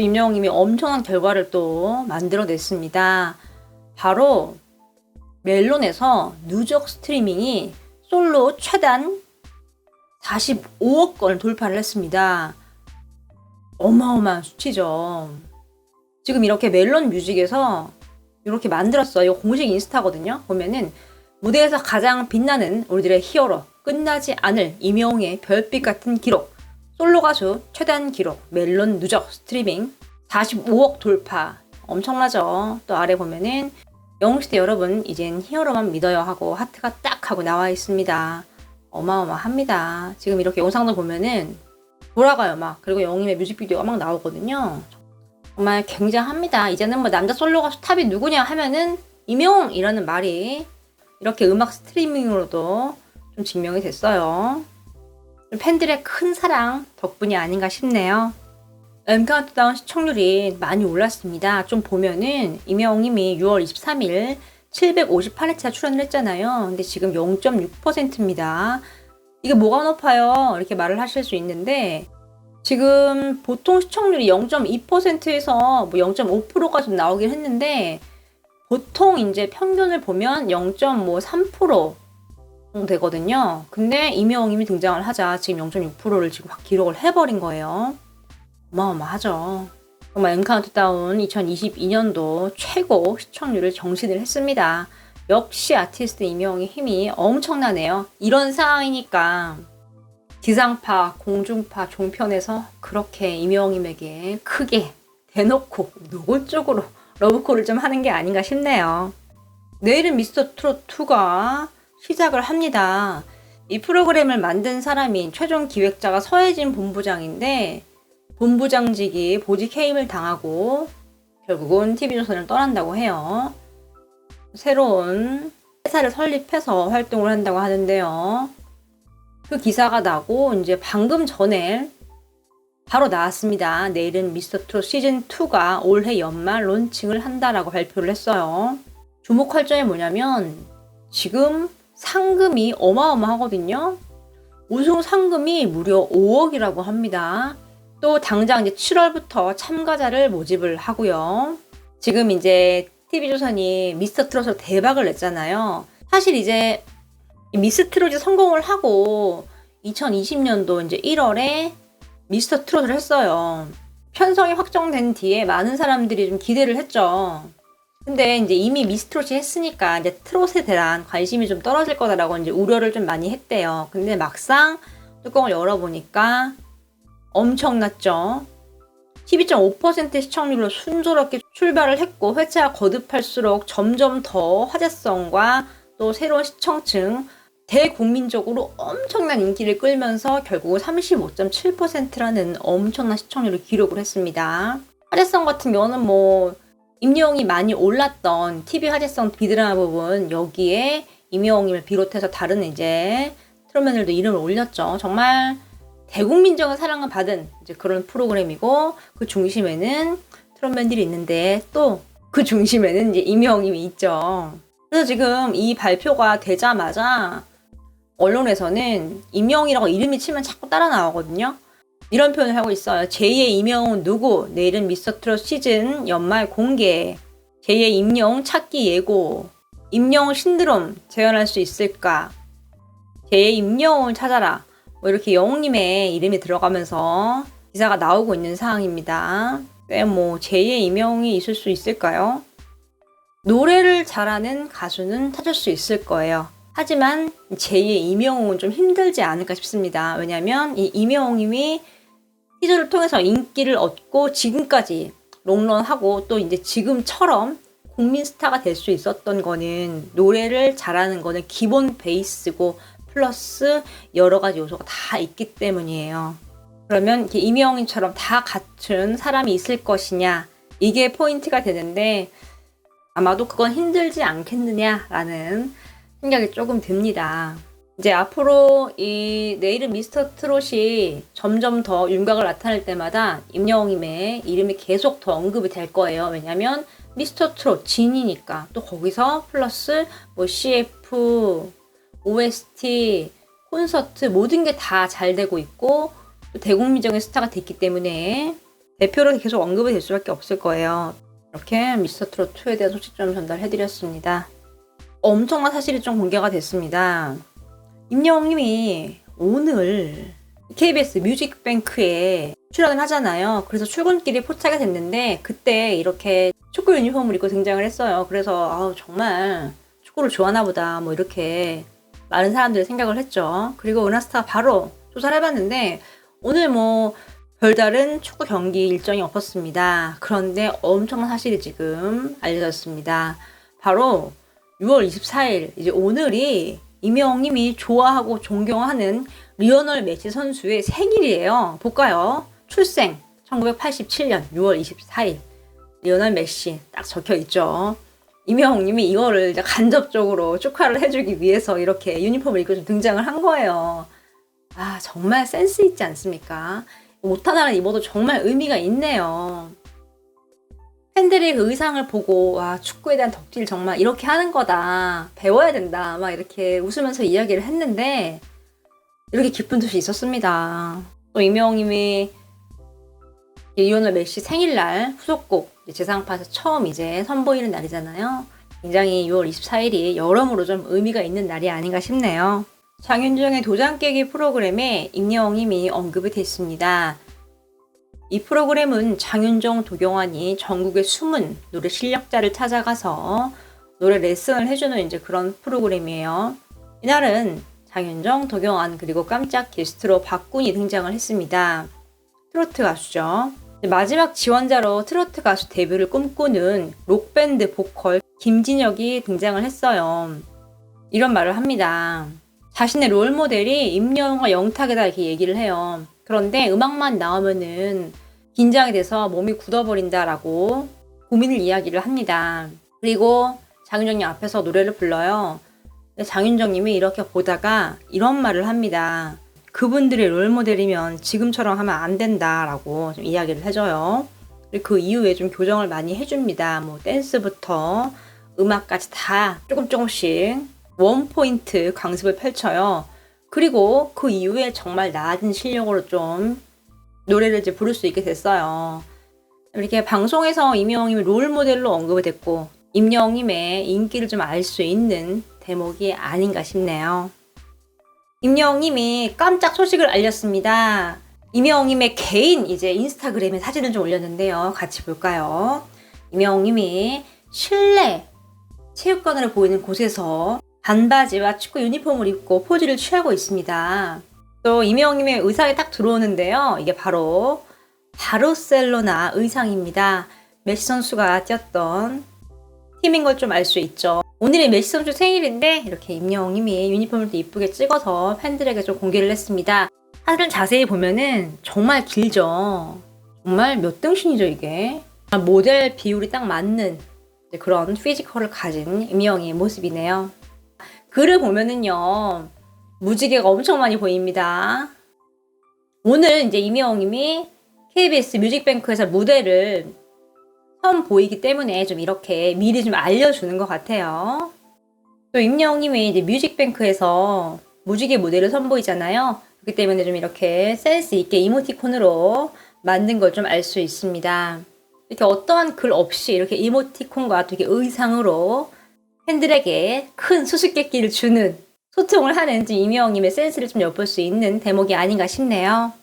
임영웅님이 엄청난 결과를 또 만들어냈습니다. 바로 멜론에서 누적 스트리밍이 솔로 최단 45억 건을 돌파를 했습니다. 어마어마한 수치죠. 지금 이렇게 멜론 뮤직에서 이렇게 만들었어요. 이거 공식 인스타거든요. 보면은 무대에서 가장 빛나는 우리들의 히어로, 끝나지 않을 임영웅의 별빛 같은 기록, 솔로 가수 최단 기록, 멜론 누적 스트리밍 45억 돌파. 엄청나죠. 또 아래 보면은 영웅시대 여러분 이젠 히어로만 믿어요 하고 하트가 딱 하고 나와 있습니다. 어마어마합니다. 지금 이렇게 영상도 보면은 돌아가요 막. 그리고 영웅님의 뮤직비디오가 막 나오거든요. 정말 굉장합니다. 이제는 뭐 남자 솔로 가수 탑이 누구냐 하면은 임영웅이라는 말이 이렇게 음악 스트리밍으로도 좀 증명이 됐어요. 팬들의 큰 사랑 덕분이 아닌가 싶네요. M카운트다운 시청률이 많이 올랐습니다. 좀 보면은 임영웅님이 6월 23일 758회차 출연을 했잖아요. 근데 지금 0.6%입니다. 이게 뭐가 높아요? 이렇게 말을 하실 수 있는데 지금 보통 시청률이 0.2%에서 뭐 0.5%까지 나오긴 했는데 보통 이제 평균을 보면 0.3% 정도 되거든요. 근데 임영웅님이 등장을 하자 지금 0.6%를 지금 확 기록을 해버린 거예요. 어마어마하죠. 정말 M카운트다운 2022년도 최고 시청률을 정신을 했습니다. 역시 아티스트 임영웅의 힘이 엄청나네요. 이런 상황이니까 지상파, 공중파, 종편에서 그렇게 임영웅님에게 크게 대놓고 노골적으로 러브콜을 좀 하는 게 아닌가 싶네요. 내일은 미스터트롯2가 시작을 합니다. 이 프로그램을 만든 사람인 최종 기획자가 서혜진 본부장인데 본부장직이 보직 해임을 당하고 결국은 TV조선을 떠난다고 해요. 새로운 회사를 설립해서 활동을 한다고 하는데요. 그 기사가 나고 이제 방금 전에 바로 나왔습니다. 내일은 미스터트롯 시즌2가 올해 연말 론칭을 한다라고 발표를 했어요. 주목할 점이 뭐냐면 지금 상금이 어마어마하거든요. 우승 상금이 무려 5억이라고 합니다. 또 당장 이제 7월부터 참가자를 모집을 하고요. 지금 이제 TV조선이 미스터트롯으로 대박을 냈잖아요. 사실 이제 미스트롯이 성공을 하고 2020년도 이제 1월에 미스터트롯을 했어요. 편성이 확정된 뒤에 많은 사람들이 좀 기대를 했죠. 근데 이제 이미 미스트롯이 했으니까 이제 트롯에 대한 관심이 좀 떨어질 거다라고 이제 우려를 좀 많이 했대요. 근데 막상 뚜껑을 열어보니까 엄청났죠. 12.5% 시청률로 순조롭게 출발을 했고 회차가 거듭할수록 점점 더 화제성과 또 새로운 시청층, 대국민적으로 엄청난 인기를 끌면서 결국 35.7%라는 엄청난 시청률을 기록을 했습니다. 화제성 같은 경우는 뭐 임영웅이 많이 올랐던 TV 화제성 비드라마 부분 여기에 임영웅님을 비롯해서 다른 이제 트롯맨들도 이름을 올렸죠. 정말 대국민적인 사랑을 받은 이제 그런 프로그램이고 그 중심에는 트롯맨들이 있는데 또 그 중심에는 이제 임영웅님이 있죠. 그래서 지금 이 발표가 되자마자 언론에서는 임영웅이라고 이름이 치면 자꾸 따라 나오거든요. 이런 표현을 하고 있어요. 제2의 임영웅은 누구? 내일은 미스터트롯 시즌 연말 공개. 제2의 임영웅 찾기 예고. 임영웅 신드롬 재현할 수 있을까? 제2의 임영웅을 찾아라. 뭐 이렇게 영웅님의 이름이 들어가면서 기사가 나오고 있는 상황입니다. 뭐 제2의 임영웅이 있을 수 있을까요? 노래를 잘하는 가수는 찾을 수 있을 거예요. 하지만 제2의 임영웅은 좀 힘들지 않을까 싶습니다. 왜냐면 이 임영웅님이 티저를 통해서 인기를 얻고 지금까지 롱런하고 또 이제 지금처럼 국민 스타가 될 수 있었던 거는 노래를 잘하는 거는 기본 베이스고 플러스 여러 가지 요소가 다 있기 때문이에요. 그러면 임영웅처럼 다 갖춘 사람이 있을 것이냐 이게 포인트가 되는데 아마도 그건 힘들지 않겠느냐라는 생각이 조금 듭니다. 이제 앞으로 이 내일은 미스터트롯이 점점 더 윤곽을 나타낼 때마다 임영웅님의 이름이 계속 더 언급이 될 거예요. 왜냐면 미스터트롯 진이니까 또 거기서 플러스 뭐 CF, OST, 콘서트 모든 게 다 잘 되고 있고 또 대국민적인 스타가 됐기 때문에 대표로 계속 언급이 될 수밖에 없을 거예요. 이렇게 미스터트롯2에 대한 소식 좀 전달해드렸습니다. 엄청난 사실이 좀 공개가 됐습니다. 임영웅님이 오늘 KBS 뮤직뱅크에 출연을 하잖아요. 그래서 출근길이 포착이 됐는데 그때 이렇게 축구 유니폼을 입고 등장을 했어요. 그래서 정말 축구를 좋아하나 보다 뭐 이렇게 많은 사람들이 생각을 했죠. 그리고 은하스타가 바로 조사를 해봤는데 오늘 뭐 별다른 축구 경기 일정이 없었습니다. 그런데 엄청난 사실이 지금 알려졌습니다. 바로 6월 24일 이제 오늘이 임영웅님이 좋아하고 존경하는 리오넬 메시 선수의 생일이에요. 볼까요? 출생 1987년 6월 24일 리오넬 메시 딱 적혀 있죠. 임영웅님이 이거를 이제 간접적으로 축하를 해주기 위해서 이렇게 유니폼을 입고 좀 등장을 한 거예요. 정말 센스 있지 않습니까? 옷 하나를 입어도 정말 의미가 있네요. 팬들이 그 의상을 보고 축구에 대한 덕질 정말 이렇게 하는 거다. 배워야 된다. 막 이렇게 웃으면서 이야기를 했는데 이렇게 기쁜 뜻이 있었습니다. 또 임영웅님이 리오넬 메시 생일날 후속곡 지상파에서 처음 이제 선보이는 날이잖아요. 굉장히 6월 24일이 여러모로 좀 의미가 있는 날이 아닌가 싶네요. 장윤정의 도장 깨기 프로그램에 임영웅님이 언급이 됐습니다. 이 프로그램은 장윤정, 도경환이 전국의 숨은 노래 실력자를 찾아가서 노래 레슨을 해주는 이제 그런 프로그램이에요. 이날은 장윤정, 도경환 그리고 깜짝 게스트로 박군이 등장을 했습니다. 트로트 가수죠. 마지막 지원자로 트로트 가수 데뷔를 꿈꾸는 록밴드 보컬 김진혁이 등장을 했어요. 이런 말을 합니다. 자신의 롤모델이 임영웅과 영탁이다 이렇게 얘기를 해요. 그런데 음악만 나오면은 긴장이 돼서 몸이 굳어버린다라고 고민을 이야기를 합니다. 그리고 장윤정님 앞에서 노래를 불러요. 장윤정님이 이렇게 보다가 이런 말을 합니다. 그분들의 롤모델이면 지금처럼 하면 안 된다라고 좀 이야기를 해줘요. 그리고 그 이후에 좀 교정을 많이 해줍니다. 뭐 댄스부터 음악까지 다 조금씩 원포인트 강습을 펼쳐요. 그리고 그 이후에 정말 나아진 실력으로 좀 노래를 이제 부를 수 있게 됐어요. 이렇게 방송에서 임영웅님이 롤모델로 언급이 됐고 임영웅님의 인기를 좀 알 수 있는 대목이 아닌가 싶네요. 임영웅님이 깜짝 소식을 알렸습니다. 임영웅님의 개인 이제 인스타그램에 사진을 좀 올렸는데요. 같이 볼까요? 임영웅님이 실내 체육관으로 보이는 곳에서 반바지와 축구 유니폼을 입고 포즈를 취하고 있습니다. 또 임영웅님의 의상이 딱 들어오는데요. 이게 바로 바르셀로나 의상입니다. 메시 선수가 뛰었던 팀인 걸 좀 알 수 있죠. 오늘이 메시 선수 생일인데 이렇게 임영웅님이 유니폼을 또 이쁘게 찍어서 팬들에게 좀 공개를 했습니다. 사진 자세히 보면은 정말 길죠. 정말 몇 등신이죠 이게. 모델 비율이 딱 맞는 그런 피지컬을 가진 임영웅의 모습이네요. 글을 보면은요 무지개가 엄청 많이 보입니다. 오늘 이제 임영웅님이 KBS 뮤직뱅크에서 무대를 처음 보이기 때문에 좀 이렇게 미리 좀 알려주는 것 같아요. 또 임영웅님이 이제 뮤직뱅크에서 무지개 무대를 선보이잖아요. 그렇기 때문에 좀 이렇게 센스 있게 이모티콘으로 만든 걸 좀 알 수 있습니다. 이렇게 어떠한 글 없이 이렇게 이모티콘과 되게 의상으로 팬들에게 큰 수수께끼를 주는 소통을 하는 임영웅님의 센스를 좀 엿볼 수 있는 대목이 아닌가 싶네요.